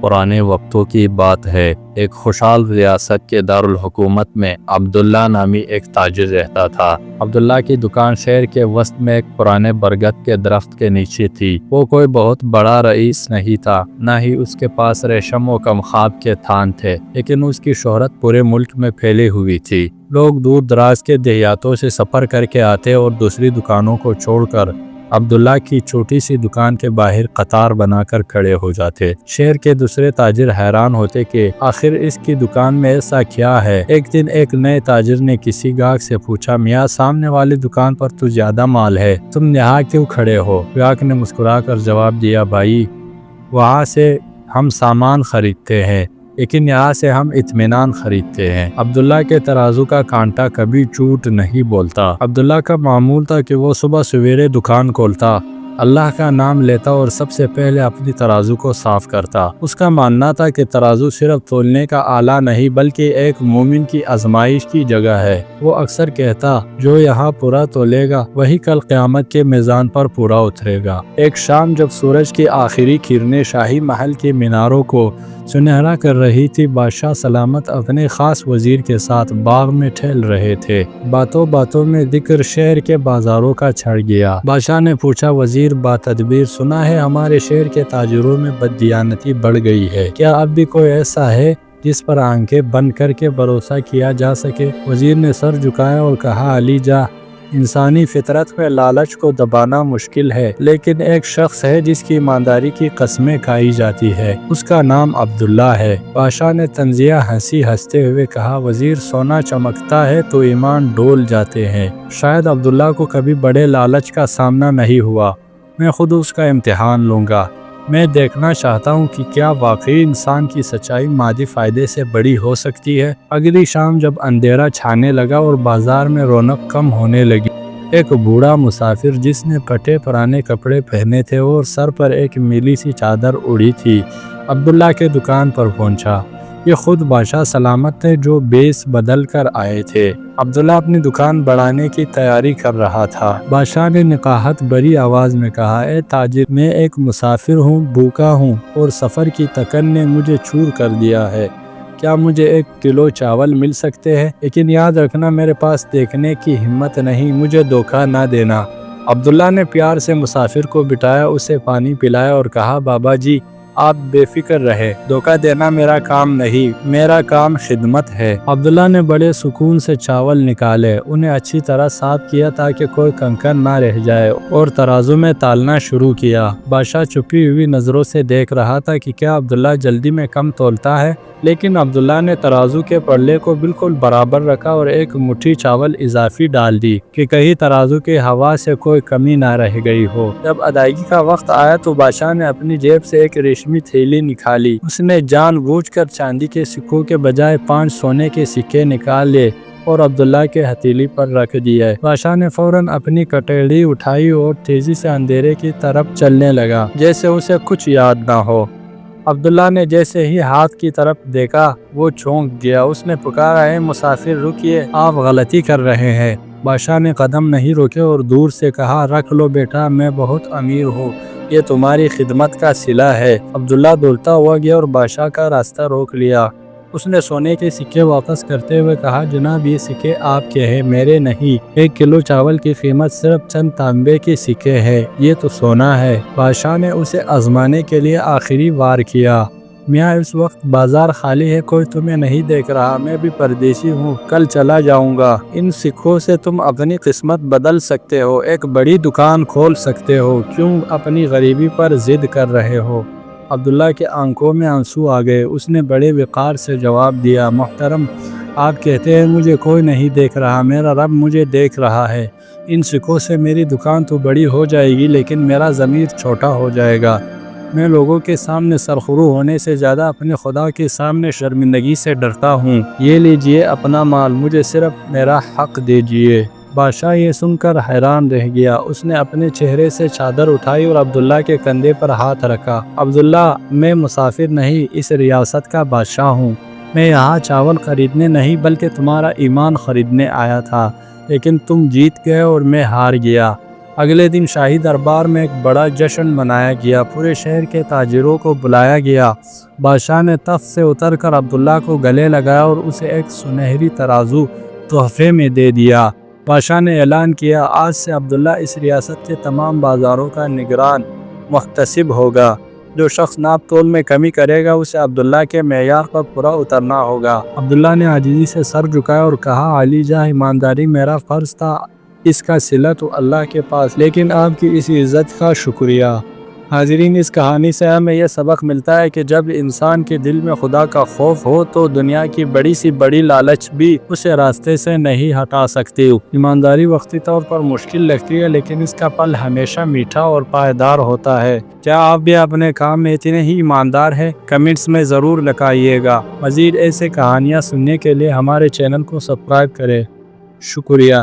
پرانے وقتوں کی بات ہے۔ ایک خوشحال ریاست کے دارالحکومت میں عبداللہ نامی ایک تاجر رہتا تھا۔ عبداللہ کی دکان شہر کے وسط میں ایک پرانے برگد کے درخت کے نیچے تھی۔ وہ کوئی بہت بڑا رئیس نہیں تھا، نہ ہی اس کے پاس ریشم و کمخاب کے تھان تھے، لیکن اس کی شہرت پورے ملک میں پھیلی ہوئی تھی۔ لوگ دور دراز کے دیہاتوں سے سفر کر کے آتے اور دوسری دکانوں کو چھوڑ کر عبداللہ کی چھوٹی سی دکان کے باہر قطار بنا کر کھڑے ہو جاتے۔ شہر کے دوسرے تاجر حیران ہوتے کہ آخر اس کی دکان میں ایسا کیا ہے۔ ایک دن ایک نئے تاجر نے کسی گاہک سے پوچھا، میاں سامنے والی دکان پر تو زیادہ مال ہے، تم یہاں کیوں کھڑے ہو؟ گاہک نے مسکرا کر جواب دیا، بھائی وہاں سے ہم سامان خریدتے ہیں، لیکن یہاں سے ہم اطمینان خریدتے ہیں۔ عبداللہ کے ترازو کا کانٹا کبھی جھوٹ نہیں بولتا۔ عبداللہ کا معمول تھا کہ وہ صبح سویرے دکان کھولتا، اللہ کا نام لیتا اور سب سے پہلے اپنی ترازو کو صاف کرتا۔ اس کا ماننا تھا کہ ترازو صرف تولنے کا آلہ نہیں بلکہ ایک مومن کی آزمائش کی جگہ ہے۔ وہ اکثر کہتا، جو یہاں پورا تولے گا وہی کل قیامت کے میزان پر پورا اترے گا۔ ایک شام جب سورج کی آخری کرنیں شاہی محل کے میناروں کو سنہرا کر رہی تھی، بادشاہ سلامت اپنے خاص وزیر کے ساتھ باغ میں ٹہل رہے تھے۔ باتوں باتوں میں ذکر شہر کے بازاروں کا چھڑ گیا۔ بادشاہ نے پوچھا، وزیر با تدبیر، سنا ہے ہمارے شہر کے تاجروں میں بددیانتی بڑھ گئی ہے، کیا اب بھی کوئی ایسا ہے جس پر آنکھیں بند کر کے بھروسہ کیا جا سکے؟ وزیر نے سر جھکایا اور کہا، علی جاں، انسانی فطرت میں لالچ کو دبانا مشکل ہے، لیکن ایک شخص ہے جس کی ایمانداری کی قسمیں کھائی جاتی ہے، اس کا نام عبداللہ ہے۔ بادشاہ نے طنزیہ ہنستے ہوئے کہا، وزیر، سونا چمکتا ہے تو ایمان ڈول جاتے ہیں۔ شاید عبداللہ کو کبھی بڑے لالچ کا سامنا نہیں ہوا، میں خود اس کا امتحان لوں گا۔ میں دیکھنا چاہتا ہوں کہ کیا واقعی انسان کی سچائی مادی فائدے سے بڑی ہو سکتی ہے۔ اگلی شام جب اندھیرا چھانے لگا اور بازار میں رونق کم ہونے لگی، ایک بوڑھا مسافر جس نے پھٹے پرانے کپڑے پہنے تھے اور سر پر ایک میلی سی چادر اڑی تھی، عبداللہ کے دکان پر پہنچا۔ یہ خود بادشاہ سلامت تھے جو بیس بدل کر آئے تھے۔ عبداللہ اپنی دکان بڑھانے کی تیاری کر رہا تھا۔ بادشاہ نے نقاہت بھری آواز میں کہا، اے تاجر، میں ایک مسافر ہوں، بھوکا ہوں اور سفر کی تکن نے مجھے چور کر دیا ہے۔ کیا مجھے 1 کلو چاول مل سکتے ہیں؟ لیکن یاد رکھنا میرے پاس دیکھنے کی ہمت نہیں، مجھے دھوکہ نہ دینا۔ عبداللہ نے پیار سے مسافر کو بٹھایا، اسے پانی پلایا اور کہا، بابا جی آپ بے فکر رہے، دھوکہ دینا میرا کام نہیں، میرا کام خدمت ہے۔ عبداللہ نے بڑے سکون سے چاول نکالے، انہیں اچھی طرح صاف کیا تاکہ کوئی کنکر نہ رہ جائے اور ترازو میں تالنا شروع کیا۔ بادشاہ چھپی ہوئی نظروں سے دیکھ رہا تھا کہ کیا عبداللہ جلدی میں کم تولتا ہے، لیکن عبداللہ نے ترازو کے پلڑے کو بالکل برابر رکھا اور ایک مٹھی چاول اضافی ڈال دی کہ کہیں ترازو کی ہوا سے کوئی کمی نہ رہ گئی ہو۔ جب ادائیگی کا وقت آیا تو بادشاہ نے اپنی جیب سے ایک ریشمی تھیلی نکالی۔ اس نے جان بوجھ کر چاندی کے سکوں کے بجائے 5 سونے کے سکے نکال لیے اور عبداللہ کے ہتھیلی پر رکھ دیے۔ بادشاہ نے فوراً اپنی کٹوری اٹھائی اور تیزی سے اندھیرے کی طرف چلنے لگا جیسے اسے کچھ یاد نہ ہو۔ عبداللہ نے جیسے ہی ہاتھ کی طرف دیکھا وہ چونک گیا۔ اس نے پکارا، اے مسافر رکیے، آپ غلطی کر رہے ہیں۔ بادشاہ نے قدم نہیں روکے اور دور سے کہا، رکھ لو بیٹا، میں بہت امیر ہوں، یہ تمہاری خدمت کا صلہ ہے۔ عبداللہ دولتا ہوا گیا اور بادشاہ کا راستہ روک لیا۔ اس نے سونے کے سکے واپس کرتے ہوئے کہا، جناب یہ سکے آپ کے ہیں، میرے نہیں۔ 1 کلو چاول کی قیمت صرف چند تانبے کے سکے ہے، یہ تو سونا ہے۔ بادشاہ نے اسے آزمانے کے لیے آخری وار کیا، میاں اس وقت بازار خالی ہے، کوئی تمہیں نہیں دیکھ رہا، میں بھی پردیسی ہوں، کل چلا جاؤں گا۔ ان سکوں سے تم اپنی قسمت بدل سکتے ہو، ایک بڑی دکان کھول سکتے ہو، کیوں اپنی غریبی پر ضد کر رہے ہو؟ عبداللہ کے آنکھوں میں آنسو آ گئے۔ اس نے بڑے وقار سے جواب دیا، محترم، آپ کہتے ہیں مجھے کوئی نہیں دیکھ رہا، میرا رب مجھے دیکھ رہا ہے۔ ان سکوں سے میری دکان تو بڑی ہو جائے گی لیکن میرا ضمیر چھوٹا ہو جائے گا۔ میں لوگوں کے سامنے سرخرو ہونے سے زیادہ اپنے خدا کے سامنے شرمندگی سے ڈرتا ہوں۔ یہ لیجئے اپنا مال، مجھے صرف میرا حق دیجئے۔ بادشاہ یہ سن کر حیران رہ گیا۔ اس نے اپنے چہرے سے چادر اٹھائی اور عبداللہ کے کندھے پر ہاتھ رکھا۔ عبداللہ، میں مسافر نہیں، اس ریاست کا بادشاہ ہوں۔ میں یہاں چاول خریدنے نہیں بلکہ تمہارا ایمان خریدنے آیا تھا، لیکن تم جیت گئے اور میں ہار گیا۔ اگلے دن شاہی دربار میں ایک بڑا جشن منایا گیا، پورے شہر کے تاجروں کو بلایا گیا۔ بادشاہ نے تخت سے اتر کر عبداللہ کو گلے لگایا اور اسے ایک سنہری ترازو تحفے میں دے دیا۔ بادشاہ نے اعلان کیا، آج سے عبداللہ اس ریاست کے تمام بازاروں کا نگران محتسب ہوگا۔ جو شخص ناپ تول میں کمی کرے گا اسے عبداللہ کے معیار پر پورا اترنا ہوگا۔ عبداللہ نے عاجزی سے سر جھکایا اور کہا، عالی جاں، ایمانداری میرا فرض تھا، اس کا صلہ تو اللہ کے پاس، لیکن آپ کی اس عزت کا شکریہ۔ حاضرین، اس کہانی سے ہمیں یہ سبق ملتا ہے کہ جب انسان کے دل میں خدا کا خوف ہو تو دنیا کی بڑی سی بڑی لالچ بھی اسے راستے سے نہیں ہٹا سکتی۔ ایمانداری وقتی طور پر مشکل لگتی ہے، لیکن اس کا پھل ہمیشہ میٹھا اور پائیدار ہوتا ہے۔ کیا آپ بھی اپنے کام میں اتنے ہی ایماندار ہیں؟ کمنٹس میں ضرور لکھائیے گا۔ مزید ایسے کہانیاں سننے کے لیے ہمارے چینل کو سبسکرائب کریں۔ شکریہ۔